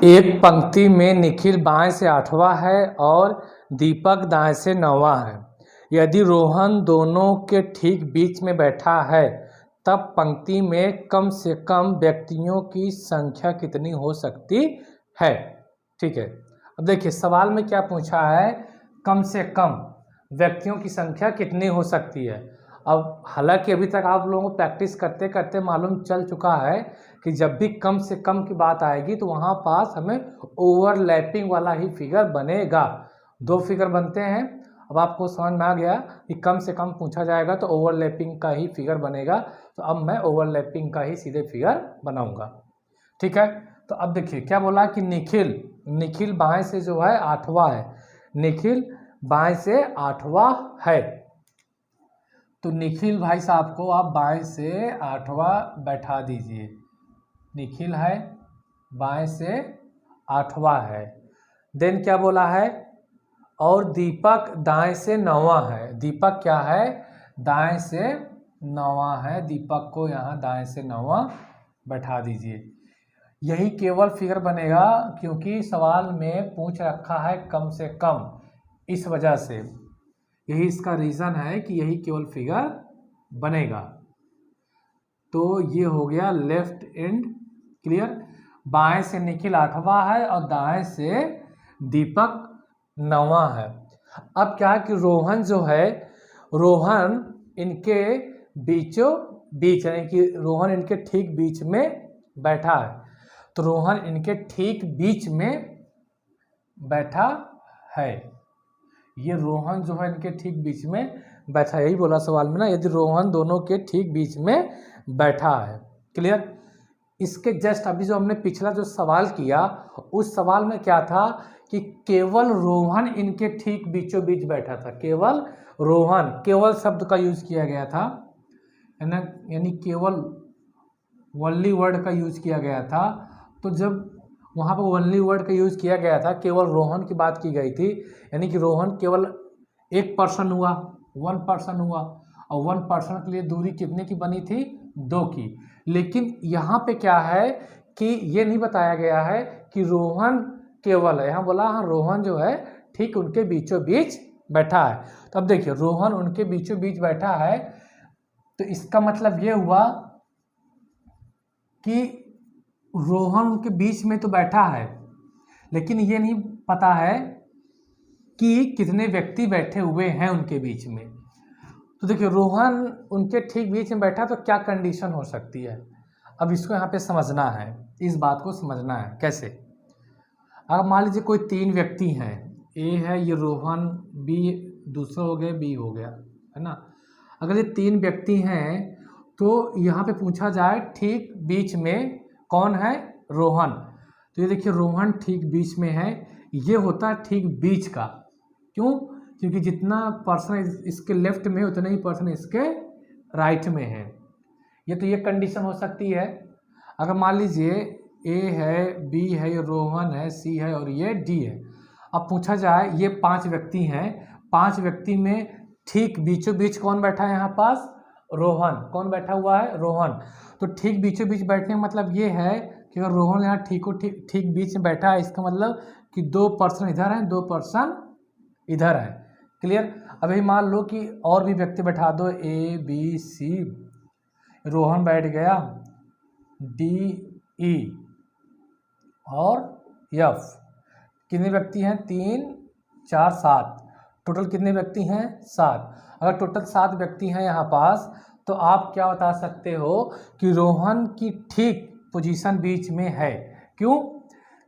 एक पंक्ति में निखिल बाएं से 8वां है और दीपक दाएं से 9वां है। यदि रोहन दोनों के ठीक बीच में बैठा है तब पंक्ति में कम से कम व्यक्तियों की संख्या कितनी हो सकती है। ठीक है, अब देखिए सवाल में क्या पूछा है, कम से कम व्यक्तियों की संख्या कितनी हो सकती है। अब हालांकि अभी तक आप लोगों को प्रैक्टिस करते करते मालूम चल चुका है कि जब भी कम से कम की बात आएगी तो वहाँ पास हमें ओवरलैपिंग वाला ही फिगर बनेगा। दो फिगर बनते हैं। अब आपको समझ में आ गया कि कम से कम पूछा जाएगा तो ओवरलैपिंग का ही फिगर बनेगा। तो अब मैं ओवरलैपिंग का ही सीधे फिगर बनाऊंगा। ठीक है, तो अब देखिए क्या बोला कि निखिल बाएं से जो है 8वां है। निखिल बाएं से 8वां है, तो निखिल भाई साहब को आप बाएं से 8वां बैठा दीजिए। निखिल है बाएं से 8वां है। देन क्या बोला है, और दीपक दाएं से 9वां है। दीपक क्या है, दाएं से 9वां है। दीपक को यहाँ दाएं से 9वां बैठा दीजिए। यही केवल फिगर बनेगा क्योंकि सवाल में पूछ रखा है कम से कम, इस वजह से यही इसका रीज़न है कि यही केवल फिगर बनेगा। तो ये हो गया लेफ्ट एंड क्लियर। बाएं से निखिल 8वां है और दाएं से दीपक 9वां है। अब क्या है कि रोहन जो है, रोहन इनके बीचों बीच यानी कि रोहन इनके ठीक बीच में बैठा है। तो रोहन इनके ठीक बीच में बैठा है। ये रोहन जो है इनके ठीक बीच में बैठा है, यही बोला सवाल में ना, यदि रोहन दोनों के ठीक बीच में बैठा है। क्लियर। इसके जस्ट अभी जो हमने पिछला जो सवाल किया उस सवाल में क्या था कि केवल रोहन इनके ठीक बीचों बीच बैठा था। केवल रोहन, केवल शब्द का यूज किया गया था, यानी केवल ओनली वर्ड का यूज किया गया था। तो जब वहाँ पर ओनली वर्ड का यूज किया गया था, केवल रोहन की बात की गई थी, यानी कि रोहन केवल एक पर्सन हुआ, 1 पर्सन हुआ, और 1 पर्सन के लिए दूरी कितने की बनी थी, 2 की। लेकिन यहाँ पे क्या है कि ये नहीं बताया गया है कि रोहन केवल है। यहाँ बोला हाँ रोहन जो है ठीक उनके बीचों बीच बैठा है। तो अब देखिए रोहन उनके बीचों बीच बैठा है, तो इसका मतलब ये हुआ कि रोहन उनके बीच में तो बैठा है, लेकिन ये नहीं पता है कि कितने व्यक्ति बैठे हुए हैं उनके बीच में। तो देखिए रोहन उनके ठीक बीच में बैठा, तो क्या कंडीशन हो सकती है। अब इसको यहाँ पे समझना है, इस बात को समझना है कैसे। अब मान लीजिए कोई 3 व्यक्ति हैं, ए है, ये रोहन, बी दूसरा हो गया, बी हो गया, है ना। अगर ये 3 व्यक्ति हैं तो यहाँ पे पूछा जाए ठीक बीच में कौन है, रोहन। तो ये देखिए रोहन ठीक बीच में है। ये होता है ठीक बीच का, क्यों, क्योंकि जितना पर्सन इसके लेफ्ट में है उतना ही पर्सन इसके राइट में है। ये तो ये कंडीशन हो सकती है। अगर मान लीजिए ए है, बी है, ये रोहन है, सी है और ये डी है। अब पूछा जाए ये 5 व्यक्ति हैं, 5 व्यक्ति में ठीक बीचों बीच कौन बैठा है, यहाँ पास रोहन। कौन बैठा हुआ है, रोहन। तो ठीक बीचों बीच बैठने का मतलब ये है कि अगर रोहन यहाँ ठीक बीच में बैठा है, इसका मतलब कि 2 पर्सन इधर हैं, 2 पर्सन इधर है। क्लियर। अभी मान लो कि और भी व्यक्ति बैठा दो, ए बी सी, रोहन बैठ गया, डी ई और एफ। कितने व्यक्ति हैं, 3 4 7, टोटल कितने व्यक्ति हैं, 7। अगर टोटल 7 व्यक्ति हैं यहाँ पास, तो आप क्या बता सकते हो कि रोहन की ठीक पोजीशन बीच में है। क्यों,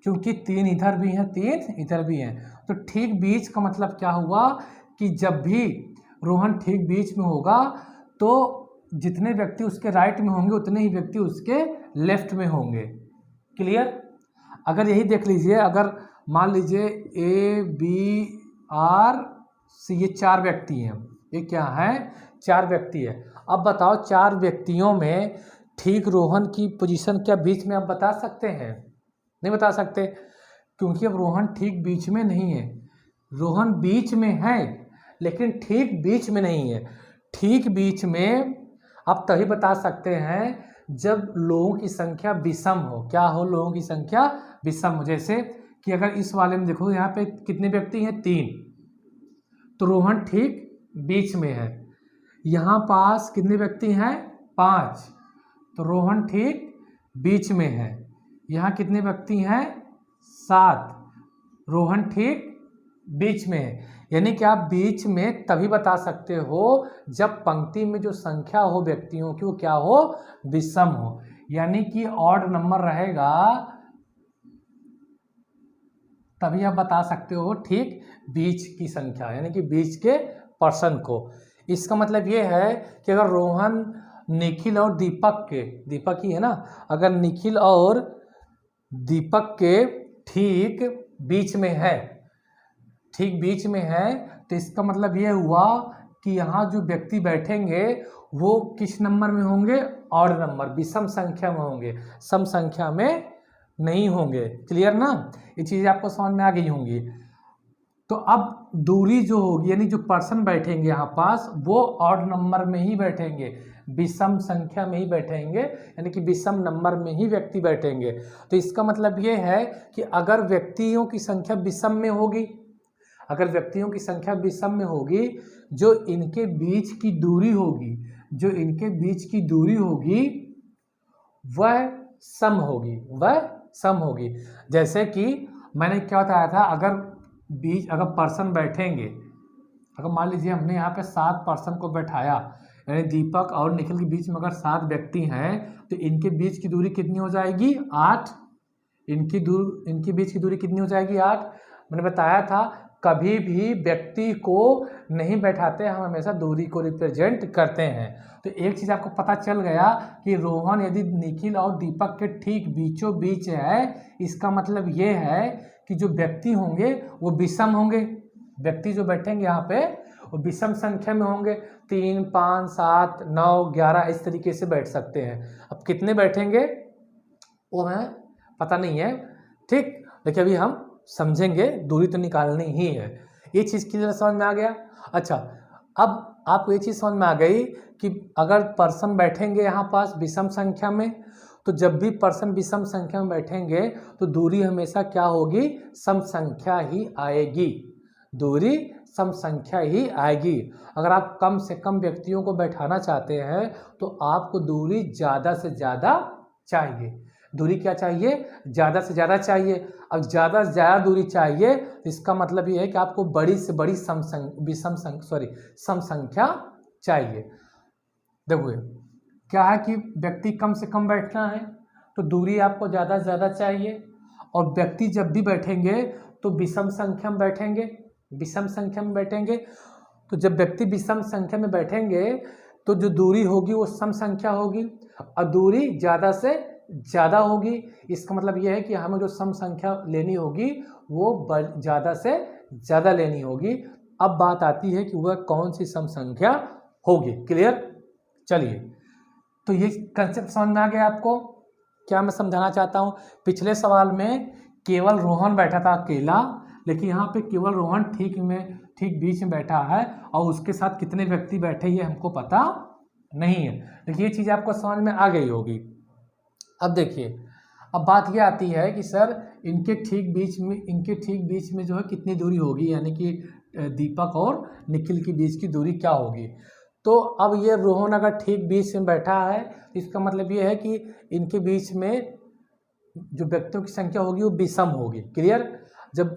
क्योंकि 3 इधर भी हैं, 3 इधर भी हैं। तो ठीक बीच का मतलब क्या हुआ कि जब भी रोहन ठीक बीच में होगा तो जितने व्यक्ति उसके राइट में होंगे उतने ही व्यक्ति उसके लेफ्ट में होंगे। क्लियर। अगर यही देख लीजिए, अगर मान लीजिए ए बी आर सी, ये 4 व्यक्ति हैं, ये क्या है, 4 व्यक्ति है। अब बताओ 4 व्यक्तियों में ठीक रोहन की पोजीशन क्या बीच में आप बता सकते हैं, नहीं बता सकते, क्योंकि अब रोहन ठीक बीच में नहीं है। रोहन बीच में है लेकिन ठीक बीच में नहीं है। ठीक बीच में आप तभी बता सकते हैं जब लोगों की संख्या विषम हो। क्या हो? लोगों की संख्या विषम हो। जैसे कि अगर इस वाले में देखो यहाँ पे कितने व्यक्ति हैं? 3, तो रोहन ठीक बीच में है। यहाँ पास कितने व्यक्ति हैं? 5, तो रोहन ठीक बीच में है। यहाँ कितने व्यक्ति हैं? 7, रोहन ठीक बीच में है। यानी कि आप बीच में तभी बता सकते हो जब पंक्ति में जो संख्या हो व्यक्तियों की वो क्या हो? विषम हो। यानी कि ऑड नंबर रहेगा तभी आप बता सकते हो ठीक बीच की संख्या, यानी कि बीच के पर्सन को। इसका मतलब ये है कि अगर रोहन, निखिल और दीपक ही है ना, अगर निखिल और दीपक के ठीक बीच में है, तो इसका मतलब ये हुआ कि यहाँ जो व्यक्ति बैठेंगे वो किस नंबर में होंगे? ऑड नंबर, विषम संख्या में होंगे, सम संख्या में नहीं होंगे। क्लियर ना? ये चीज़ें आपको समझ में आ गई होंगी। तो अब दूरी जो होगी, यानी जो पर्सन बैठेंगे यहाँ पास, वो ऑड नंबर में ही बैठेंगे, विषम संख्या में ही बैठेंगे, यानी कि विषम नंबर में ही व्यक्ति बैठेंगे। तो इसका मतलब ये है कि अगर व्यक्तियों की संख्या विषम में होगी, जो इनके बीच की दूरी होगी, वह सम होगी। जैसे कि मैंने क्या बताया था, अगर पर्सन बैठेंगे, अगर मान लीजिए हमने यहाँ पे 7 पर्सन को बैठाया, यानी दीपक और निखिल के बीच में अगर 7 व्यक्ति हैं, तो इनके बीच की दूरी कितनी हो जाएगी? 8। इनके बीच की दूरी कितनी हो जाएगी? 8। मैंने बताया था कभी भी व्यक्ति को नहीं बैठाते, हम हमेशा दूरी को रिप्रेजेंट करते हैं। तो एक चीज़ आपको पता चल गया कि रोहन यदि निखिल और दीपक के ठीक बीचों बीच है, इसका मतलब ये है कि जो व्यक्ति होंगे वो विषम होंगे। व्यक्ति जो बैठेंगे यहाँ पे वो विषम संख्या में होंगे। 3, 5, 7, 9, 11 इस तरीके से बैठ सकते हैं। अब कितने बैठेंगे वो हमें पता नहीं है, ठीक, लेकिन अभी हम समझेंगे, दूरी तो निकालनी ही है। ये चीज़ क्लियर समझ में आ गया? अच्छा, अब आपको ये चीज़ समझ में आ गई कि अगर पर्सन बैठेंगे यहाँ पास विषम संख्या में, तो जब भी पर्सन विषम संख्या में बैठेंगे तो दूरी हमेशा क्या होगी? सम संख्या ही आएगी। दूरी सम संख्या ही आएगी। अगर आप कम से कम व्यक्तियों को बैठाना चाहते हैं तो आपको दूरी ज़्यादा से ज़्यादा चाहिए। दूरी क्या चाहिए? ज़्यादा से ज़्यादा चाहिए। अब ज़्यादा से ज़्यादा दूरी चाहिए, इसका मतलब ये है कि आपको बड़ी से बड़ी सम संख्या चाहिए। देखो क्या है कि व्यक्ति कम से कम बैठना है तो दूरी आपको ज़्यादा से ज़्यादा चाहिए, और व्यक्ति जब भी बैठेंगे तो विषम संख्या में बैठेंगे। तो जब व्यक्ति विषम संख्या में बैठेंगे तो जो दूरी होगी वो सम संख्या होगी, और दूरी ज़्यादा से ज़्यादा होगी। इसका मतलब यह है कि हमें जो सम संख्या लेनी होगी वो ज़्यादा से ज़्यादा लेनी होगी। अब बात आती है कि वह कौन सी सम संख्या होगी। क्लियर? चलिए, तो ये कंसेप्ट समझ में आ गया आपको? क्या मैं समझाना चाहता हूँ, पिछले सवाल में केवल रोहन बैठा था अकेला, लेकिन यहाँ पे केवल रोहन ठीक बीच में बैठा है, और उसके साथ कितने व्यक्ति बैठे ये हमको पता नहीं है, लेकिन ये चीज़ आपको समझ में आ गई होगी। अब देखिए, अब बात ये आती है कि सर इनके ठीक बीच में जो है कितनी दूरी होगी, यानी कि दीपक और निखिल के बीच की दूरी क्या होगी। तो अब ये रोहन अगर ठीक बीच में बैठा है, इसका मतलब ये है कि इनके बीच में जो व्यक्तियों की संख्या होगी वो विषम होगी। क्लियर? जब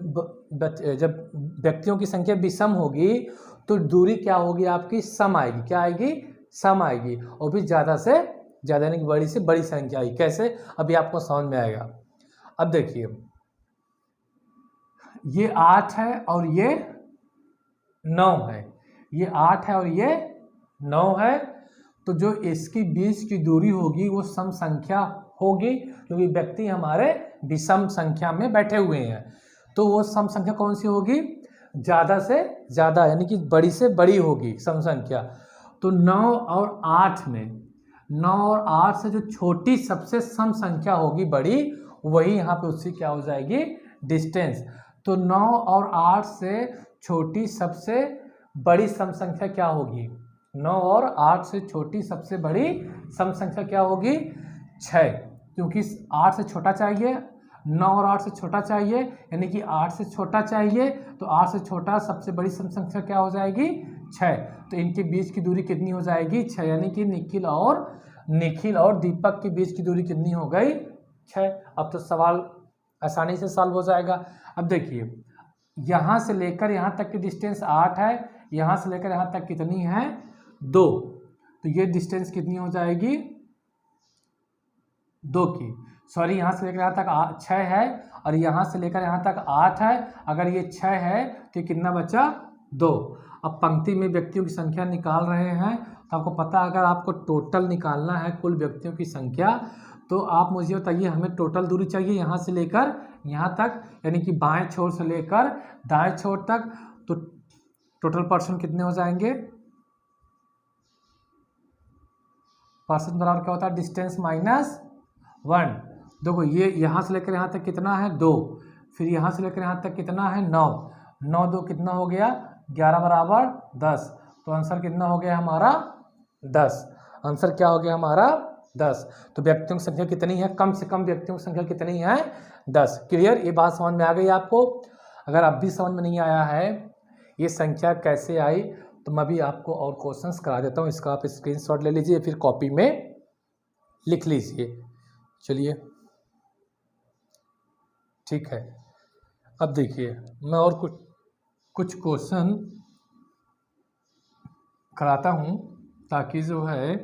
व्यक्तियों की संख्या विषम होगी तो दूरी क्या होगी आपकी? सम आएगी। क्या आएगी? सम आएगी, और भी ज़्यादा से ज़्यादा, यानी बड़ी से बड़ी संख्या आएगी। कैसे? अभी आपको समझ में आएगा। अब देखिए, ये 8 है और ये 9 है, ये 8 है और ये 9 है, तो जो इसकी बीच की दूरी होगी वो सम संख्या होगी, क्योंकि व्यक्ति हमारे विषम संख्या में बैठे हुए हैं। तो वो सम संख्या कौन सी होगी? ज़्यादा से ज़्यादा, यानी कि बड़ी से बड़ी होगी सम संख्या। तो 9 और 8 से जो छोटी सबसे सम संख्या होगी बड़ी, वही यहाँ पे उससे क्या हो जाएगी? डिस्टेंस। तो 9 और 8 से छोटी सबसे बड़ी सम संख्या क्या होगी? 9 और 8 से छोटी सबसे बड़ी सम संख्या क्या होगी? 6, क्योंकि 8 से छोटा चाहिए, 9 और 8 से छोटा चाहिए, यानी कि 8 से छोटा चाहिए, तो 8 से छोटा सबसे बड़ी सम संख्या क्या हो जाएगी? 6। तो इनके बीच की दूरी कितनी हो जाएगी? 6, यानी कि निखिल और दीपक के बीच की दूरी कितनी हो गई? 6। अब तो सवाल आसानी से सॉल्व हो जाएगा। अब देखिए, यहाँ से लेकर यहाँ तक की डिस्टेंस 8 है, यहाँ से लेकर यहाँ तक कितनी है? 2। तो ये डिस्टेंस कितनी हो जाएगी? 2 की। सॉरी, यहाँ से लेकर यहाँ तक 6 है और यहाँ से लेकर यहाँ तक 8 है। अगर ये 6 है तो कितना बचा? 2। अब पंक्ति में व्यक्तियों की संख्या निकाल रहे हैं, तो आपको पता है अगर आपको टोटल निकालना है कुल व्यक्तियों की संख्या, तो आप मुझे बताइए हमें टोटल दूरी चाहिए यहाँ से लेकर यहाँ तक, यानी कि बाएं छोर से लेकर दाएं छोर तक। तो टोटल पर्सन कितने हो जाएंगे? पर्सन बराबर क्या होता है? Distance minus 1। देखो, ये यहाँ से लेकर यहाँ तक कितना है? 2। फिर यहाँ से लेकर यहाँ तक कितना है? 9। 9 2 कितना हो गया? 11 बराबर 10। तो आंसर कितना हो गया हमारा? 10। आंसर क्या हो गया हमारा? 10। तो व्यक्तियों की संख्या कितनी है? कम से कम व्यक्तियों की संख्या कितनी है? 10। क्लियर? ये बात समझ में आ गई आपको? अगर अब भी समझ में नहीं आया है ये संख्या कैसे आई, तो मैं भी आपको और क्वेश्चंस करा देता हूँ। इसका आप स्क्रीनशॉट ले लीजिए, फिर कॉपी में लिख लीजिए। चलिए, ठीक है। अब देखिए, मैं और कुछ क्वेश्चन कराता हूँ ताकि जो है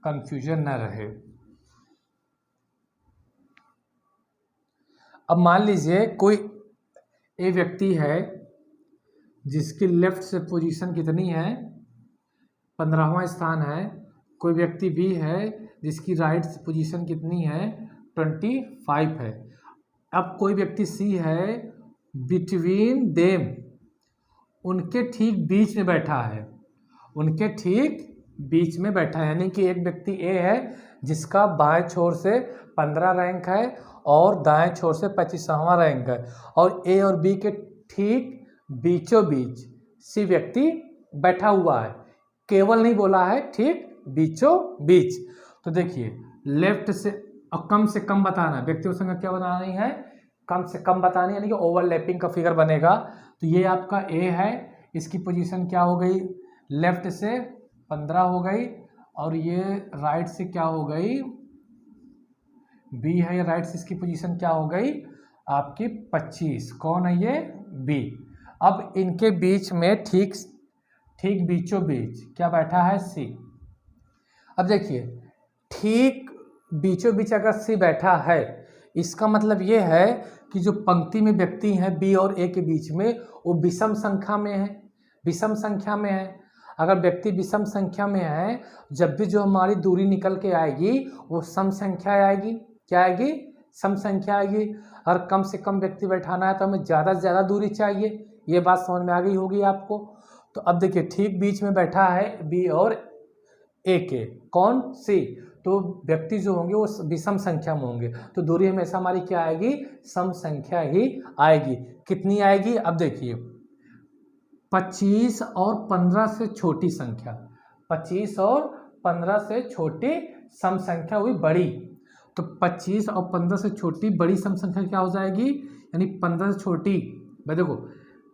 कंफ्यूजन न रहे। अब मान लीजिए कोई ए व्यक्ति है जिसकी लेफ्ट से पोजीशन कितनी है? 15वां स्थान है। कोई व्यक्ति बी है जिसकी राइट से पोजीशन कितनी है? 25 है। अब कोई व्यक्ति सी है, बिटवीन देम, उनके ठीक बीच में बैठा है, उनके ठीक बीच में बैठा है, यानी कि एक व्यक्ति ए है जिसका बाएं छोर से 15 रैंक है और दाएं छोर से 25वां रैंक है, और ए और बी के ठीक बीचों बीच सी व्यक्ति बैठा हुआ है। केवल नहीं बोला है, ठीक बीचों बीच। तो देखिए, लेफ्ट से और कम से कम बताना है, व्यक्तियों की संख्या क्या बनानी है? कम से कम बतानी, यानी कि ओवरलैपिंग का फिगर बनेगा। तो ये आपका ए है, इसकी पोजीशन क्या हो गई? लेफ्ट से 15 हो गई, और ये राइट से क्या हो गई? बी है, ये राइट से इसकी पोजीशन क्या हो गई? आपकी 25। कौन है ये? बी। अब इनके बीच में ठीक बीचों बीच क्या बैठा है? सी। अब देखिए, ठीक बीचों बीच अगर सी बैठा है, इसका मतलब ये है कि जो पंक्ति में व्यक्ति हैं बी और ए के बीच में, वो विषम संख्या में है, विषम संख्या में है। अगर व्यक्ति विषम संख्या में है, जब भी जो हमारी दूरी निकल के आएगी वो सम संख्या आएगी। क्या आएगी? सम संख्या आएगी। अगर कम से कम व्यक्ति बैठाना है तो हमें ज़्यादा से ज़्यादा दूरी चाहिए। ये बात समझ में आ गई होगी आपको। तो अब देखिए, ठीक बीच में बैठा है बी और ए के, कौन? सी। तो व्यक्ति जो होंगे वो विषम संख्या में होंगे, तो दूरी हमेशा हमारी क्या आएगी? सम संख्या ही आएगी। कितनी आएगी? अब देखिए, 25 और 15 से छोटी संख्या, 25 और 15 से छोटी सम संख्या हुई बड़ी। तो 25 और 15 से छोटी बड़ी सम संख्या क्या हो जाएगी? यानी 15 से छोटी, भाई देखो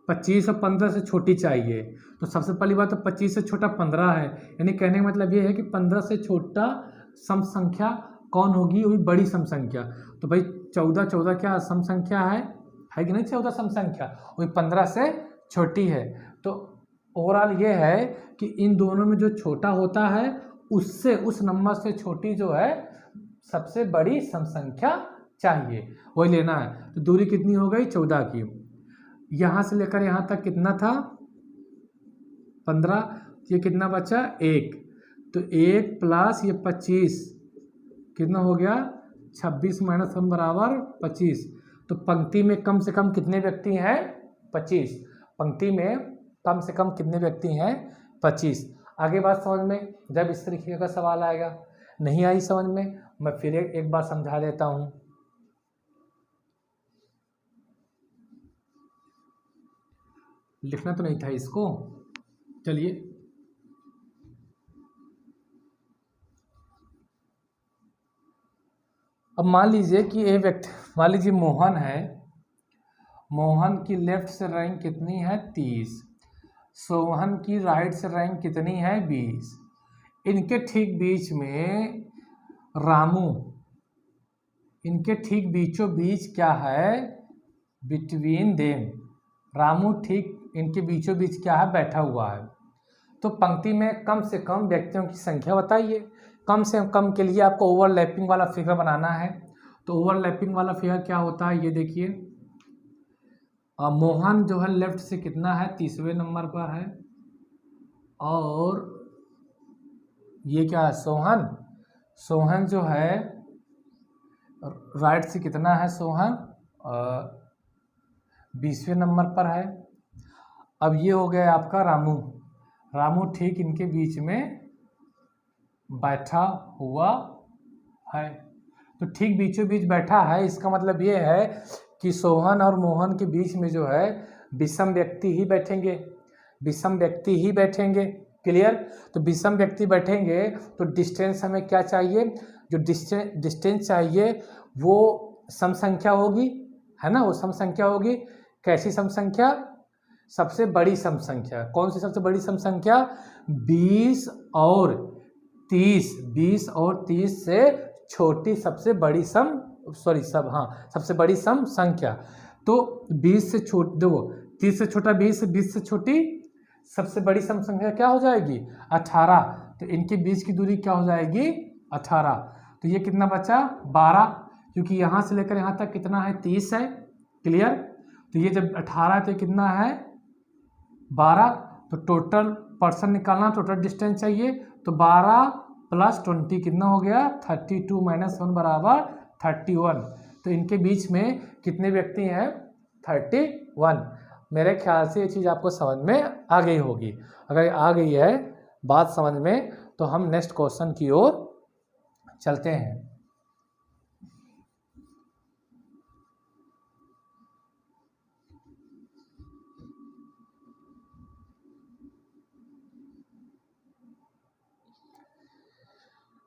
25 और 15 से छोटी चाहिए, तो सबसे पहली बात तो 25 से छोटा 15 है, यानी कहने का मतलब ये है कि 15 से छोटा सम संख्या कौन होगी? वही बड़ी सम संख्या। तो भाई 14 क्या सम संख्या है कि नहीं? 14 सम संख्या, वही 15 से छोटी है। तो ओवरऑल ये है कि इन दोनों में जो छोटा होता है उससे, उस नंबर से छोटी जो है सबसे बड़ी सम संख्या चाहिए, वही लेना है। तो दूरी कितनी हो गई? 14 की। यहाँ से लेकर यहाँ तक कितना था? 15। ये कितना बचा? 1। तो 1 प्लस ये 25 कितना हो गया? 26 माइनस 1 बराबर 25। तो पंक्ति में कम से कम कितने व्यक्ति हैं? 25। पंक्ति में कम से कम कितने व्यक्ति हैं? 25। आगे बात समझ में, जब इस तरीके का सवाल आएगा। नहीं आई समझ में, मैं फिर एक बार समझा देता हूँ। लिखना तो नहीं था इसको, चलिए अब मान लीजिए कि ये व्यक्ति, मान लीजिए मोहन है, मोहन की लेफ्ट से रैंक कितनी है 30, सोहन की राइट से रैंक कितनी है 20। इनके ठीक बीच में रामू, इनके ठीक बीचों बीच क्या है, बिटवीन देम, रामू ठीक इनके बीचों बीच क्या है, बैठा हुआ है। तो पंक्ति में कम से कम व्यक्तियों की संख्या बताइए। कम से कम के लिए आपको ओवरलैपिंग वाला फिगर बनाना है। तो ओवरलैपिंग वाला फिगर क्या होता है, ये देखिए, मोहन जो है लेफ्ट से कितना है, 30वें नंबर पर है, और ये क्या है, सोहन, सोहन जो है राइट से कितना है, सोहन 20वें नंबर पर है। अब ये हो गया आपका रामू, रामू ठीक इनके बीच में बैठा हुआ है। तो ठीक बीचों बीच बैठा है, इसका मतलब ये है कि सोहन और मोहन के बीच में जो है विषम व्यक्ति ही बैठेंगे, विषम व्यक्ति ही बैठेंगे। क्लियर। तो विषम व्यक्ति बैठेंगे तो डिस्टेंस हमें क्या चाहिए, जो डिस्टेंस चाहिए वो सम संख्या होगी, है ना, वो सम संख्या होगी। कैसी सम संख्या, सबसे बड़ी सम संख्या। कौन सी सबसे बड़ी सम संख्या, 20 और 30, 20 और 30 से छोटी सबसे बड़ी सम, सॉरी सब, हाँ, सबसे बड़ी सम संख्या। तो 20 से छोटी, देखो 30 से छोटा 20 से छोटी सबसे बड़ी सम संख्या क्या हो जाएगी, 18। तो इनके बीच की दूरी क्या हो जाएगी, 18। तो ये कितना बचा, 12, क्योंकि यहाँ से लेकर यहाँ तक कितना है, 30 है। क्लियर। तो ये जब 18 है तो कितना है, 12। तो टोटल पर्सन निकालना, टोटल डिस्टेंस चाहिए। तो 12 + 20 कितना हो गया, 32 - 1 बराबर 31। तो इनके बीच में कितने व्यक्ति हैं, 31। मेरे ख्याल से ये चीज़ आपको समझ में आ गई होगी। अगर आ गई है बात समझ में, तो हम नेक्स्ट क्वेश्चन की ओर चलते हैं।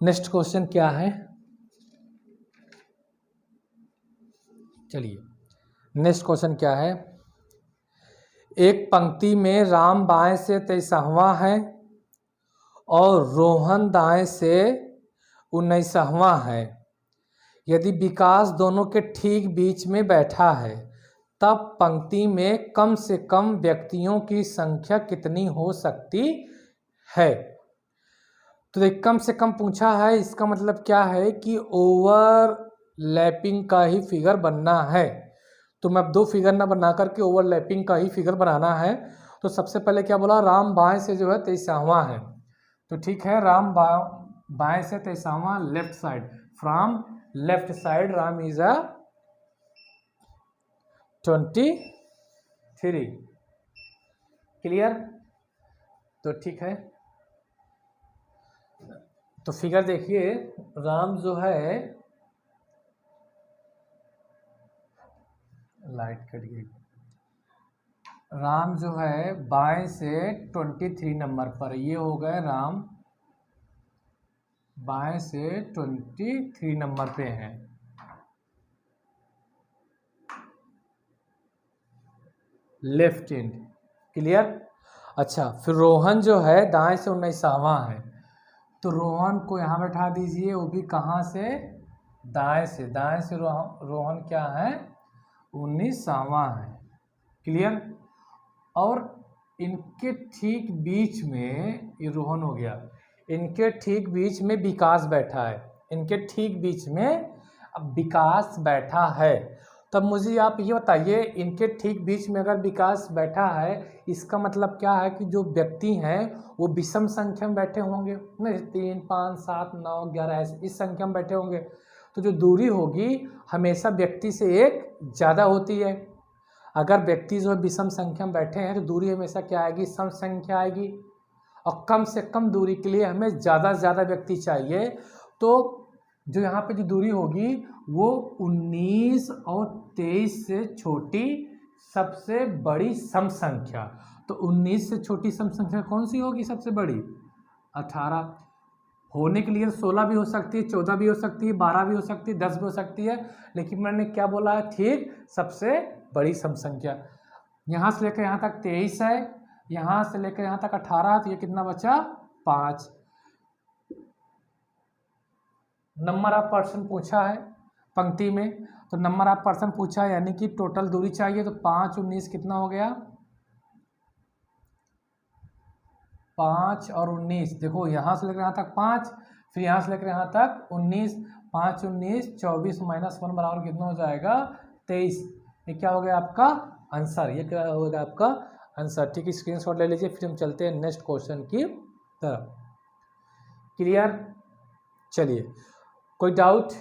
नेक्स्ट क्वेश्चन क्या है, चलिए नेक्स्ट क्वेश्चन क्या है। एक पंक्ति में राम बाएं से 23वां है और रोहन दाएं से 19वां है। यदि विकास दोनों के ठीक बीच में बैठा है तब पंक्ति में कम से कम व्यक्तियों की संख्या कितनी हो सकती है। तो देख, कम से कम पूछा है, इसका मतलब क्या है कि ओवरलैपिंग का ही फिगर बनना है। तो मैं अब दो फिगर ना बना करके ओवरलैपिंग का ही फिगर बनाना है। तो सबसे पहले क्या बोला, राम बाएं से जो है 23वां है। तो ठीक है, राम बाएं से 23वां, left side, from left side Ram is 23। Clear. तो ठीक है, तो फिगर देखिए, राम जो है, लाइट कट गई, राम जो है बाएं से 23 नंबर पर, ये हो गए राम बाएं से 23 नंबर पे हैं। Left and. क्लियर। अच्छा, फिर रोहन जो है दाएं से 19वां है। तो रोहन को यहाँ बैठा दीजिए, वो भी कहाँ से, दाएं से। दाएं से रोहन क्या है, 19वां है। क्लियर। और इनके ठीक बीच में, ये रोहन हो गया, इनके ठीक बीच में विकास बैठा है। इनके ठीक बीच में अब विकास बैठा है। तब मुझे आप ये बताइए, इनके ठीक बीच में अगर विकास बैठा है, इसका मतलब क्या है कि जो व्यक्ति हैं वो विषम संख्या में बैठे होंगे, 3, 5, 7, 9, 11 ऐसे इस संख्या में बैठे होंगे। तो जो दूरी होगी हमेशा व्यक्ति से एक ज़्यादा होती है। अगर व्यक्ति जो विषम संख्या में बैठे हैं तो दूरी हमेशा क्या आएगी, सम संख्या आएगी। और कम से कम दूरी के लिए हमें ज़्यादा से ज़्यादा व्यक्ति चाहिए। तो जो यहाँ पे जो दूरी होगी वो 19 और 23 से छोटी सबसे बड़ी सम संख्या। तो 19 से छोटी सम संख्या कौन सी होगी सबसे बड़ी? 18। होने के लिए 16 भी हो सकती है, 14 भी हो सकती है, 12 भी हो सकती है, 10 भी हो सकती है, लेकिन मैंने क्या बोला है? ठीक सबसे बड़ी सम संख्या। यहाँ से लेकर यहाँ तक 23 है, यहाँ से लेकर यहाँ तक 18, तो ये कितना बचा? 5। नंबर ऑफ पर्सन पूछा है पंक्ति में, तो नंबर ऑफ पर्सन पूछा है यानी कि टोटल दूरी चाहिए, तो 5 19 कितना हो गया? 5 और 19, देखो यहाँ से लेकर यहाँ तक 5, फिर यहाँ से लेकर यहाँ तक 19, 5 19 24 -1 बराबर कितना हो जाएगा? 23। ये क्या हो गया आपका आंसर? ये क्या होगा आपका आंसर? ठीक है, स्क्रीनशॉट ले लीजिए। फिर हम चलते हैं नेक्स्ट क्वेश्चन की तरफ। क्लियर? चलिए, कोई डाउट?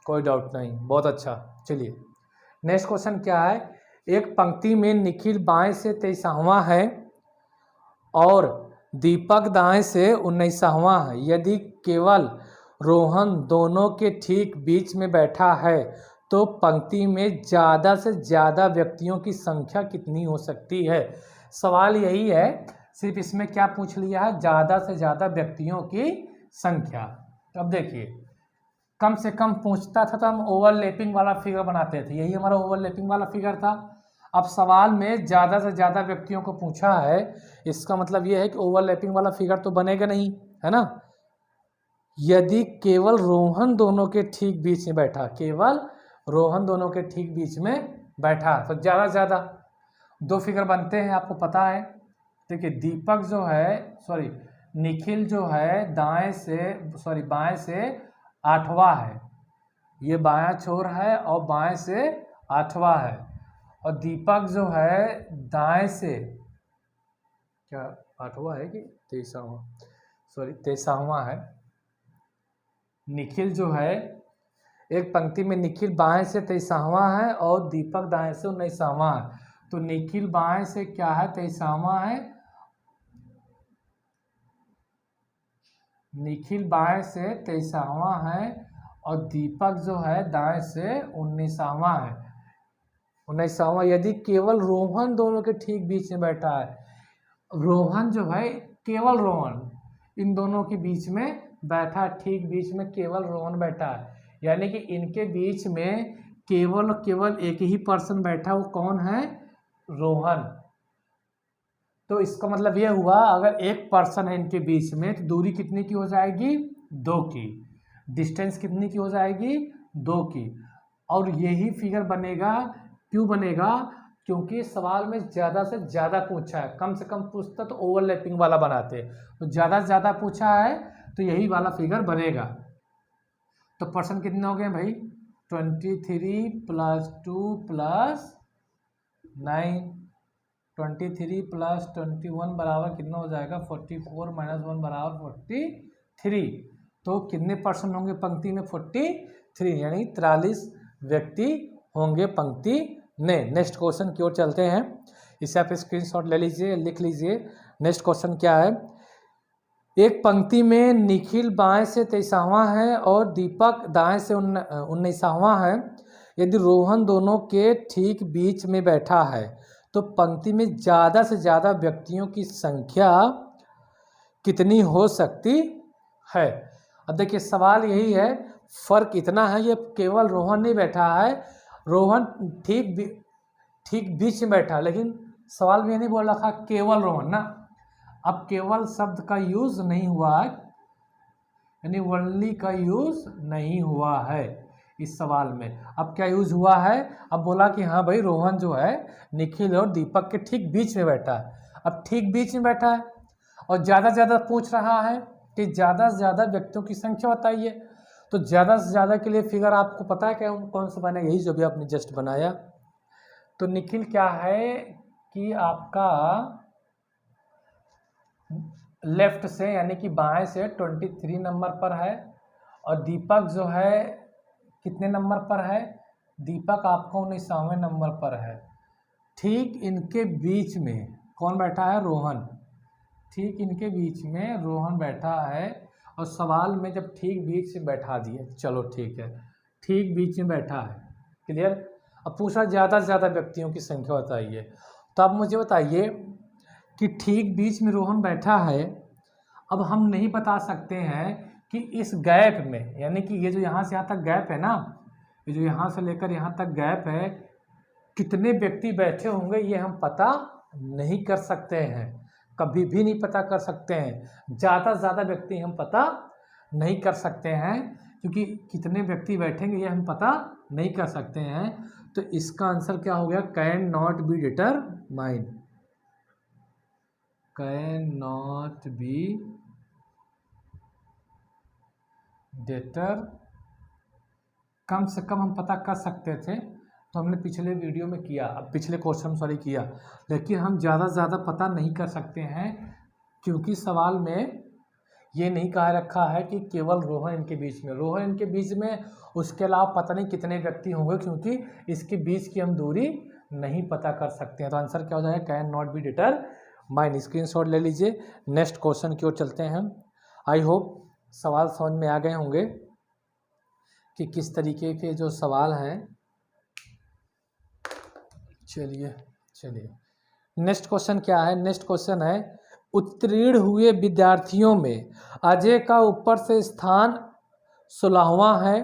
कोई डाउट नहीं, बहुत अच्छा। चलिए नेक्स्ट क्वेश्चन क्या है? एक पंक्ति में निखिल बाएं से 23वां है और दीपक दाएं से 19वां है। यदि केवल रोहन दोनों के ठीक बीच में बैठा है तो पंक्ति में ज़्यादा से ज़्यादा व्यक्तियों की संख्या कितनी हो सकती है? सवाल यही है, सिर्फ इसमें क्या पूछ लिया है? ज़्यादा से ज़्यादा व्यक्तियों की संख्या। अब देखिए, कम से कम पूछता था तो हम ओवरलैपिंग वाला फिगर बनाते थे, यही हमारा ओवरलैपिंग वाला फिगर था। अब सवाल में ज़्यादा से ज़्यादा व्यक्तियों को पूछा है, इसका मतलब ये है कि ओवरलैपिंग वाला फिगर तो बनेगा नहीं, है ना। यदि केवल रोहन दोनों के ठीक बीच में बैठा, केवल रोहन दोनों के ठीक बीच में बैठा, तो ज़्यादा से ज़्यादा दो फिगर बनते हैं, आपको पता है। देखिए दीपक जो है, सॉरी निखिल जो है बाएं से 8वां है, ये बायां छोर है और बाएं से 8वां है, और दीपक जो है दाएं से, क्या 8वां है कि 23वां? सॉरी 23वां है। निखिल जो है, एक पंक्ति में निखिल बाएं से 23वां है और दीपक दाएं से 19वां है। तो निखिल बाएं से क्या है? 23वां है, निखिल बाएं से 23वां है और दीपक जो है दाएं से 19वां है। 19वां। यदि केवल रोहन दोनों के ठीक बीच में बैठा है, रोहन जो है, केवल रोहन इन दोनों के बीच में बैठा, ठीक बीच में केवल रोहन बैठा है, यानी कि इनके बीच में केवल एक ही पर्सन बैठा, वो कौन है? रोहन। तो इसका मतलब यह हुआ, अगर एक पर्सन है इनके बीच में तो दूरी कितनी की हो जाएगी? 2 की। डिस्टेंस कितनी की हो जाएगी? 2 की। और यही फिगर बनेगा, क्यों बनेगा? क्योंकि सवाल में ज़्यादा से ज़्यादा पूछा है, कम से कम पूछता तो ओवरलैपिंग वाला बनाते, तो ज़्यादा से ज़्यादा पूछा है तो यही वाला फिगर बनेगा। तो पर्सन कितने हो गए भाई? 23 + 2 + 9, 23 + 21 बराबर कितना हो जाएगा? 44 - 1 बराबर 43। तो कितने पर्सन होंगे पंक्ति में? 43, यानी 43 व्यक्ति होंगे पंक्ति में। नेक्स्ट क्वेश्चन की ओर चलते हैं, इसे आप स्क्रीनशॉट ले लीजिए, लिख लीजिए। नेक्स्ट क्वेश्चन क्या है? एक पंक्ति में निखिल बाएं से 23वां है और दीपक दाएं से 19वां है। यदि रोहन दोनों के ठीक बीच में बैठा है तो पंक्ति में ज़्यादा से ज़्यादा व्यक्तियों की संख्या कितनी हो सकती है? अब देखिए सवाल यही है, फर्क इतना है, ये केवल रोहन नहीं बैठा है, रोहन ठीक बीच में बैठा, लेकिन सवाल में नहीं बोल रखा केवल रोहन ना। अब केवल शब्द का यूज नहीं हुआ है, यानी ओनली का यूज नहीं हुआ है इस सवाल में। अब क्या यूज हुआ है? अब बोला कि हाँ भाई रोहन जो है निखिल और दीपक के ठीक बीच में बैठा है। अब ठीक बीच में बैठा है और ज़्यादा से ज़्यादा पूछ रहा है कि ज़्यादा से ज़्यादा व्यक्तियों की संख्या बताइए। तो ज़्यादा से ज़्यादा के लिए फिगर आपको पता है क्या कौन सा बनेगा? यही जो भी आपने जस्ट बनाया। तो निखिल क्या है कि आपका लेफ्ट से, यानी कि बाएं से 23 नंबर पर है, और दीपक जो है कितने नंबर पर है? दीपक आपको 19वें नंबर पर है। ठीक इनके बीच में कौन बैठा है? रोहन। ठीक इनके बीच में रोहन बैठा है, और सवाल में जब ठीक बीच में बैठा दिए, चलो ठीक है, ठीक बीच में बैठा है, क्लियर। अब पूछा ज़्यादा से ज़्यादा व्यक्तियों की संख्या बताइए। तो अब मुझे बताइए कि ठीक बीच में रोहन बैठा है। अब हम नहीं बता सकते हैं कि इस गैप में, यानी कि ये जो यहाँ से यहाँ तक गैप है ना, ये जो यहाँ से लेकर यहाँ तक गैप है, कितने व्यक्ति बैठे होंगे ये हम पता नहीं कर सकते हैं, कभी भी नहीं पता कर सकते हैं। ज़्यादा से ज़्यादा व्यक्ति हम पता नहीं कर सकते हैं, क्योंकि कितने व्यक्ति बैठेंगे ये हम पता नहीं कर सकते हैं। तो इसका आंसर क्या हो गया? Can not be determine, can not be deter. कम से कम हम पता कर सकते थे तो हमने पिछले वीडियो में किया, अब पिछले क्वेश्चन सॉरी किया, लेकिन हम ज़्यादा से ज़्यादा पता नहीं कर सकते हैं, क्योंकि सवाल में ये नहीं कहा रखा है कि केवल रोहन इनके बीच में, रोहन इनके बीच में, उसके अलावा पता नहीं कितने व्यक्ति होंगे, क्योंकि इसके बीच की हम दूरी नहीं पता कर सकते हैं। तो आंसर क्या हो जाएगा? Can not be determine. Screenshot ले लीजिए। नेक्स्ट क्वेश्चन की ओर चलते हैं हम। आई होप सवाल समझ में आ गए होंगे कि किस तरीके के जो सवाल हैं। चलिए नेक्स्ट क्वेश्चन क्या है? नेक्स्ट क्वेश्चन है, उत्तीर्ण हुए विद्यार्थियों में अजय का ऊपर से स्थान 16वां है,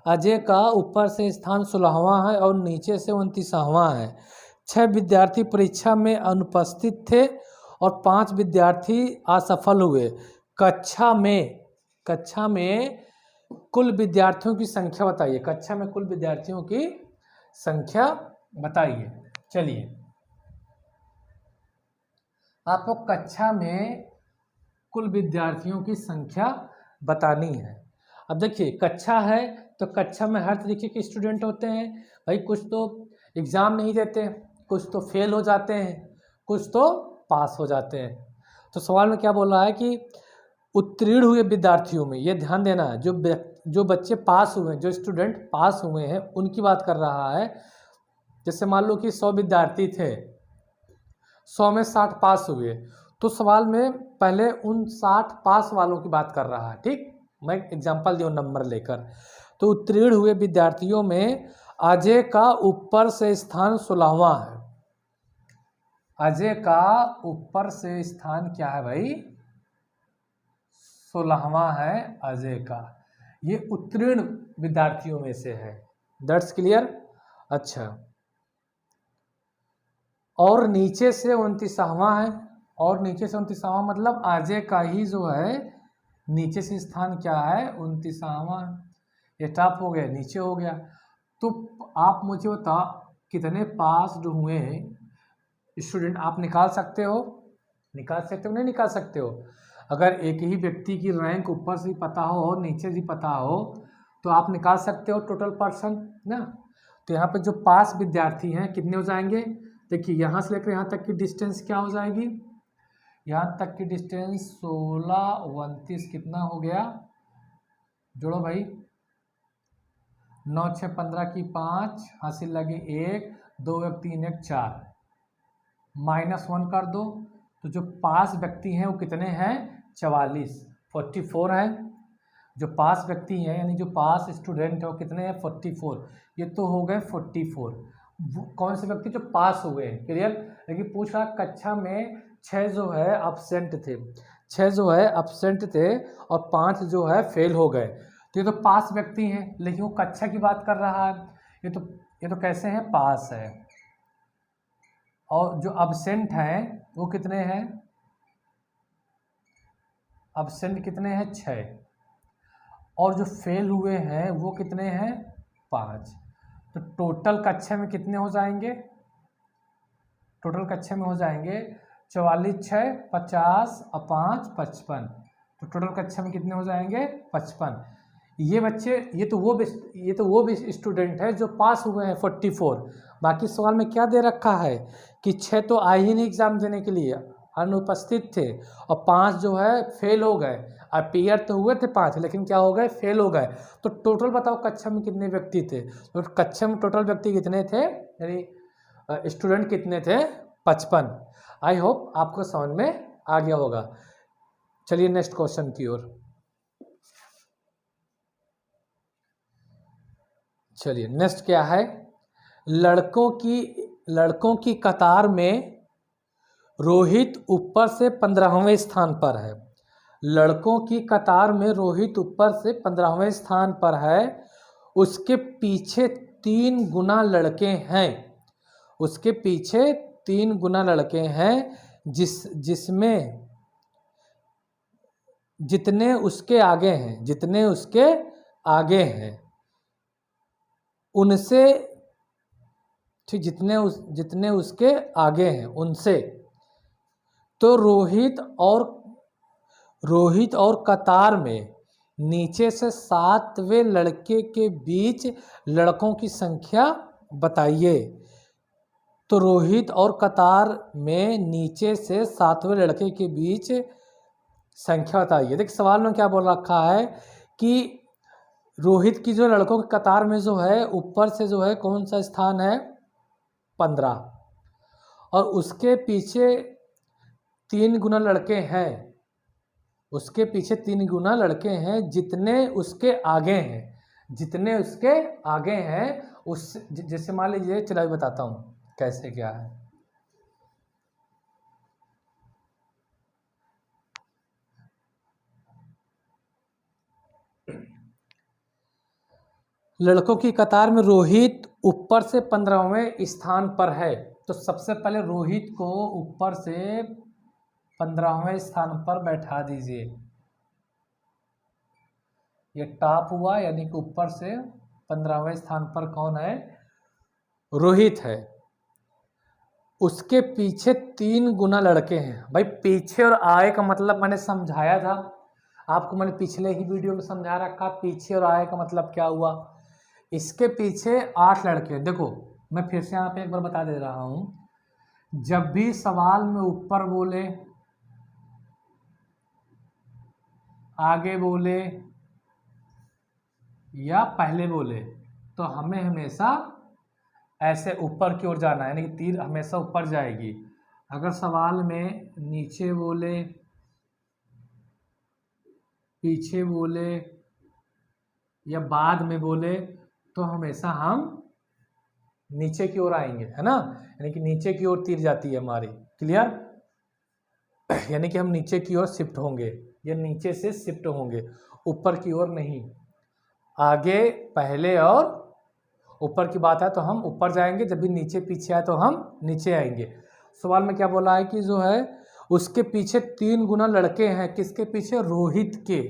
अजय का ऊपर से स्थान 16वां है और नीचे से 29वां है। 6 विद्यार्थी परीक्षा में अनुपस्थित थे और 5 विद्यार्थी असफल हुए। कक्षा में कुल विद्यार्थियों की संख्या बताइए। कक्षा में कुल विद्यार्थियों की संख्या बताइए। चलिए, आपको कक्षा में कुल विद्यार्थियों की संख्या बतानी है। अब देखिए, कक्षा है तो कक्षा में हर तरीके के स्टूडेंट होते हैं भाई। कुछ तो एग्ज़ाम नहीं देते, कुछ तो फेल हो जाते हैं, कुछ तो पास हो जाते हैं। तो सवाल में क्या बोल रहा है कि उत्तीर्ण हुए विद्यार्थियों में, ये ध्यान देना है, जो बच्चे पास हुए हैं, जो स्टूडेंट पास हुए हैं उनकी बात कर रहा है। जैसे मान लो कि 100 विद्यार्थी थे, 100 में 60 पास हुए, तो सवाल में पहले उन 60 पास वालों की बात कर रहा है। ठीक, मैं एग्जांपल दूँ नंबर लेकर। तो उत्तीर्ण हुए विद्यार्थियों में अजय का ऊपर से स्थान 16वां है। अजय का ऊपर से स्थान क्या है भाई? 16वां है अजय का। ये उत्तीर्ण विद्यार्थियों में से है। That's clear? अच्छा, और नीचे से 29वां है, और नीचे से 29वां मतलब अजय का ही जो है नीचे से स्थान क्या है? 29वां। ये टॉप हो गया, नीचे हो गया। तो आप मुझे बताओ कितने पास हुए स्टूडेंट आप निकाल सकते हो? नहीं निकाल सकते हो? अगर एक ही व्यक्ति की रैंक ऊपर से पता हो और नीचे से पता हो तो आप निकाल सकते हो टोटल पर्सन ना। तो यहाँ पे जो पास विद्यार्थी हैं कितने हो जाएंगे? देखिए, यहाँ से लेकर यहाँ तक की डिस्टेंस क्या हो जाएगी? यहाँ तक की डिस्टेंस 16 29 कितना हो गया? जोड़ो भाई, 9 6 15 की 5, हासिल लगे 1, 2 1 3 1 4, -1 कर दो। तो जो पास व्यक्ति हैं वो कितने हैं? 44, 44 है। जो पास व्यक्ति हैं यानी जो पास स्टूडेंट है वो कितने हैं? 44। ये तो हो गए 44। कौन से व्यक्ति जो पास हुए हैं? क्लियर? लेकिन पूछ रहा कक्षा में 6 जो है एब्सेंट थे, 6 जो है एब्सेंट थे और 5 जो है फेल हो गए। तो ये तो पास व्यक्ति हैं, लेकिन वो कक्षा की बात कर रहा है। ये तो कैसे हैं? पास है। और जो एब्सेंट हैं वो कितने हैं? एब्सेंट कितने हैं? 6। और जो फेल हुए हैं वो कितने हैं? 5। तो टोटल कक्षा में कितने हो जाएंगे? टोटल कक्षा में हो जाएंगे 44 6 50 और 5 55। तो टोटल कक्षा में कितने हो जाएंगे? 55। ये बच्चे, ये तो वो भी स्टूडेंट है जो पास हुए हैं 44। बाकी सवाल में क्या दे रखा है कि 6 तो आए ही नहीं एग्जाम देने के लिए, अनुपस्थित थे, और 5 जो है फेल हो गए। अपीयर तो हुए थे 5, लेकिन क्या हो गए? फेल हो गए। तो टोटल बताओ कक्षा में कितने व्यक्ति थे? तो कक्षा में टोटल व्यक्ति कितने थे, यानी स्टूडेंट कितने थे? 55। आई होप आपको समझ में आ गया होगा। चलिए नेक्स्ट क्वेश्चन की ओर। चलिए नेक्स्ट क्या है? लड़कों की कतार में रोहित ऊपर से 15वें स्थान पर है। लड़कों की कतार में रोहित ऊपर से 15वें स्थान पर है। उसके पीछे 3 गुना लड़के हैं। उसके पीछे 3 गुना लड़के हैं जिसमें जितने उसके आगे हैं उनसे, ठीक, जितने उसके आगे हैं उनसे। तो रोहित और कतार में नीचे से 7वें लड़के के बीच लड़कों की संख्या बताइए। तो रोहित और कतार में नीचे से 7वें लड़के के बीच संख्या बताइए। देखिए सवाल में क्या बोल रखा है कि रोहित की जो लड़कों की कतार में जो है ऊपर से जो है कौन सा स्थान है, 15, और उसके पीछे 3 गुना लड़के हैं। उसके पीछे 3 गुना लड़के हैं जितने उसके आगे हैं उस, जैसे मान लीजिए, चलिए बताता हूँ कैसे क्या है। लड़कों की कतार में रोहित ऊपर से 15वें स्थान पर है। तो सबसे पहले रोहित को ऊपर से 15वें स्थान पर बैठा दीजिए। ये टॉप हुआ, यानी कि ऊपर से 15वें स्थान पर कौन है, रोहित है। उसके पीछे 3 गुना लड़के हैं। भाई पीछे और आगे का मतलब मैंने समझाया था आपको, मैंने पिछले ही वीडियो में समझा रखा पीछे और आगे का मतलब क्या हुआ। इसके पीछे 8 लड़के। देखो मैं फिर से यहाँ पे एक बार बता दे रहा हूँ, जब भी सवाल में ऊपर बोले, आगे बोले या पहले बोले तो हमें हमेशा ऐसे ऊपर की ओर जाना है, यानी कि तीर हमेशा ऊपर जाएगी। अगर सवाल में नीचे बोले, पीछे बोले या बाद में बोले तो हमेशा हम नीचे की ओर आएंगे, है ना, यानी कि नीचे की ओर तीर जाती है हमारी। क्लियर, यानी कि हम नीचे की ओर शिफ्ट होंगे या नीचे से शिफ्ट होंगे, ऊपर की ओर नहीं। आगे पहले और ऊपर की बात है तो हम ऊपर जाएंगे, जब भी नीचे पीछे आए तो हम नीचे आएंगे। सवाल में क्या बोला है कि जो है उसके पीछे 3 गुना लड़के हैं। किसके पीछे, रोहित के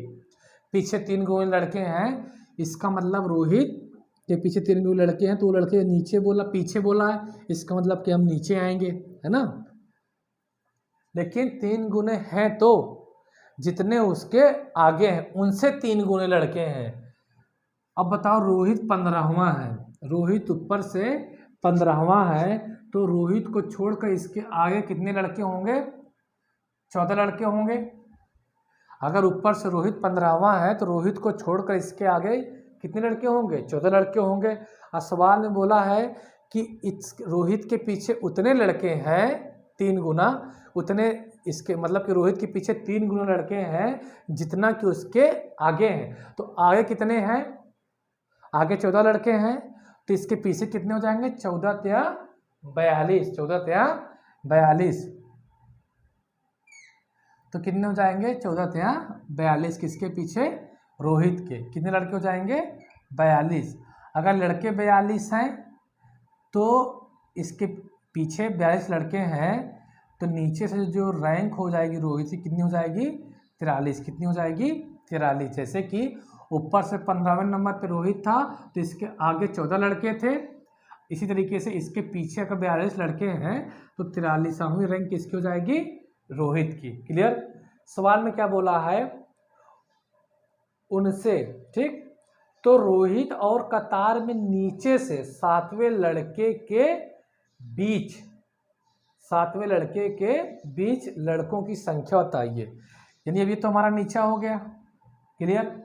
पीछे 3 गुना लड़के हैं। इसका मतलब रोहित के पीछे 3 गुना लड़के हैं, तो वो लड़के नीचे बोला, पीछे बोला है, इसका मतलब कि हम नीचे आएंगे, है ना। लेकिन 3 गुने हैं तो जितने उसके आगे हैं उनसे 3 गुने लड़के हैं। अब बताओ रोहित 15वां है, रोहित ऊपर से 15वां है, तो रोहित को छोड़कर इसके आगे कितने लड़के होंगे, 14 लड़के होंगे। अगर ऊपर से रोहित 15वां है तो रोहित को छोड़कर इसके आगे कितने लड़के होंगे, 14 लड़के होंगे। और सवाल में बोला है कि इस रोहित के पीछे उतने लड़के हैं 3 गुना, उतने इसके मतलब कि रोहित के पीछे 3 गुना लड़के हैं जितना कि उसके आगे हैं। तो आगे कितने हैं, आगे 14 लड़के हैं, तो इसके पीछे कितने हो जाएंगे, 14 तिया 42, 14 तिया 42। तो कितने हो जाएंगे, 14 तिया 42 किसके पीछे, रोहित के। कितने लड़के हो जाएंगे, 42। अगर लड़के 42 हैं तो इसके पीछे 42 लड़के हैं, तो नीचे से जो रैंक हो जाएगी रोहित की कितनी हो जाएगी, 43। कितनी हो जाएगी, 43। जैसे कि ऊपर से 15वें नंबर पे रोहित था तो इसके आगे 14 लड़के थे, इसी तरीके से इसके पीछे अगर 42 लड़के हैं तो 43वीं रैंक किसकी हो जाएगी, रोहित की। क्लियर। सवाल में क्या बोला है, उनसे, ठीक। तो रोहित और कतार में नीचे से 7वें लड़के के बीच, 7वें लड़के के बीच लड़कों की संख्या बताइए। यानी अभी तो हमारा नीचा हो गया। क्लियर।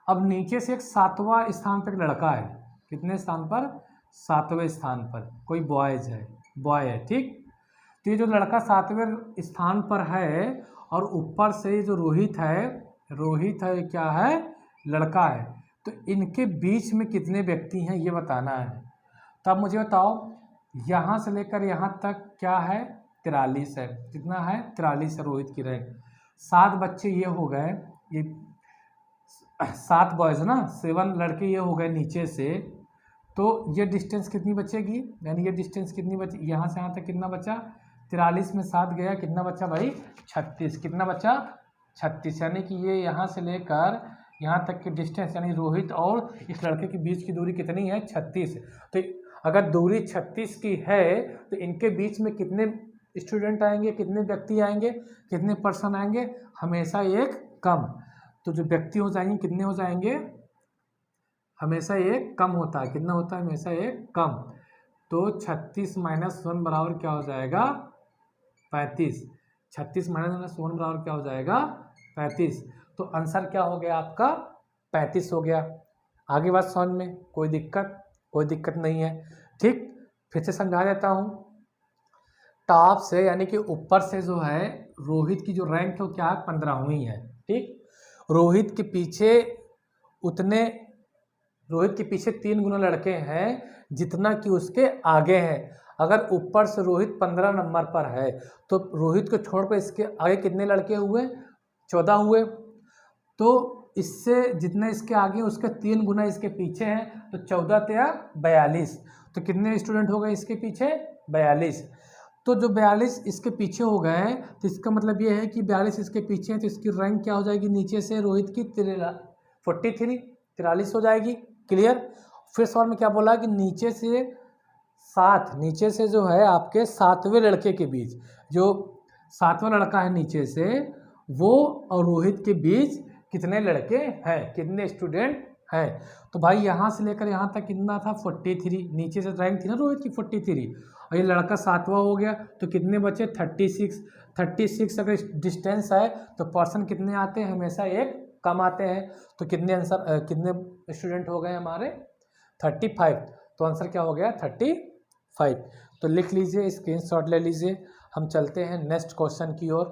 अब नीचे से एक 7वां स्थान पर एक लड़का है, कितने स्थान पर, 7वें स्थान पर, कोई बॉय है, ठीक। तो ये जो लड़का 7वें स्थान पर है और ऊपर से जो रोहित है क्या है, लड़का है, तो इनके बीच में कितने व्यक्ति हैं ये बताना है। तो अब मुझे बताओ यहाँ से लेकर यहाँ तक क्या है, 43 है। कितना है? 43 है रोहित की रैंक। 7 बच्चे ये हो गए, ये 7 बॉयज़ ना, 7 लड़के ये हो गए नीचे से। तो ये डिस्टेंस कितनी बचेगी, यानी ये डिस्टेंस कितनी बची, यहाँ से यहाँ तक कितना बचा? 43 में 7 गया, कितना बचा भाई? 36। कितना बचा? 36। यानी कि ये यहाँ से लेकर यहाँ तक की डिस्टेंस, यानी रोहित और इस लड़के के बीच की दूरी कितनी है? 36। तो अगर दूरी 36 की है तो इनके बीच में कितने स्टूडेंट आएंगे, कितने व्यक्ति आएंगे, कितने पर्सन आएंगे? हमेशा एक कम। तो जो व्यक्ति हो जाएंगे कितने हो जाएंगे? हमेशा एक कम होता है। कितना होता है? हमेशा एक कम। तो 36 माइनस 1 बराबर क्या हो जाएगा? 35। 36 माइनस 1 बराबर क्या हो जाएगा? 35। तो आंसर क्या हो गया आपका? 35 हो गया। आगे बात समझ में कोई दिक्कत? कोई दिक्कत नहीं है। ठीक, फिर से समझा देता हूँ। टॉप से यानी कि ऊपर से जो है रोहित की जो रैंक है वो क्या है? 15वीं है। ठीक, रोहित के पीछे 3 गुना लड़के हैं जितना कि उसके आगे हैं। अगर ऊपर से रोहित 15 नंबर पर है तो रोहित को छोड़कर इसके आगे कितने लड़के हुए? 14 हुए। तो इससे जितने इसके आगे उसके 3 गुना इसके पीछे हैं, तो 14 या 42। तो कितने स्टूडेंट हो गए इसके पीछे? 42। तो जो 42 इसके पीछे हो गए हैं, तो इसका मतलब ये है कि 42 इसके पीछे हैं, तो इसकी रैंक क्या हो जाएगी नीचे से? रोहित की 43 हो जाएगी। क्लियर? फिर सवाल में क्या बोला कि नीचे से जो है आपके 7वें लड़के के बीच, जो 7वां लड़का है नीचे से, वो और रोहित के बीच कितने लड़के हैं, कितने स्टूडेंट हैं? तो भाई यहाँ से लेकर यहाँ तक कितना था? 43। नीचे से रैंक थी ना रोहित की 43, और ये लड़का 7वां हो गया, तो कितने बचे? 36। 36 अगर डिस्टेंस है तो पर्सन कितने आते हैं? हमेशा एक कम आते हैं। तो कितने स्टूडेंट हो गए हमारे? 35। तो आंसर क्या हो गया? 35। तो लिख लीजिए, स्क्रीनशॉट ले लीजिए। हम चलते हैं नेक्स्ट क्वेश्चन की ओर।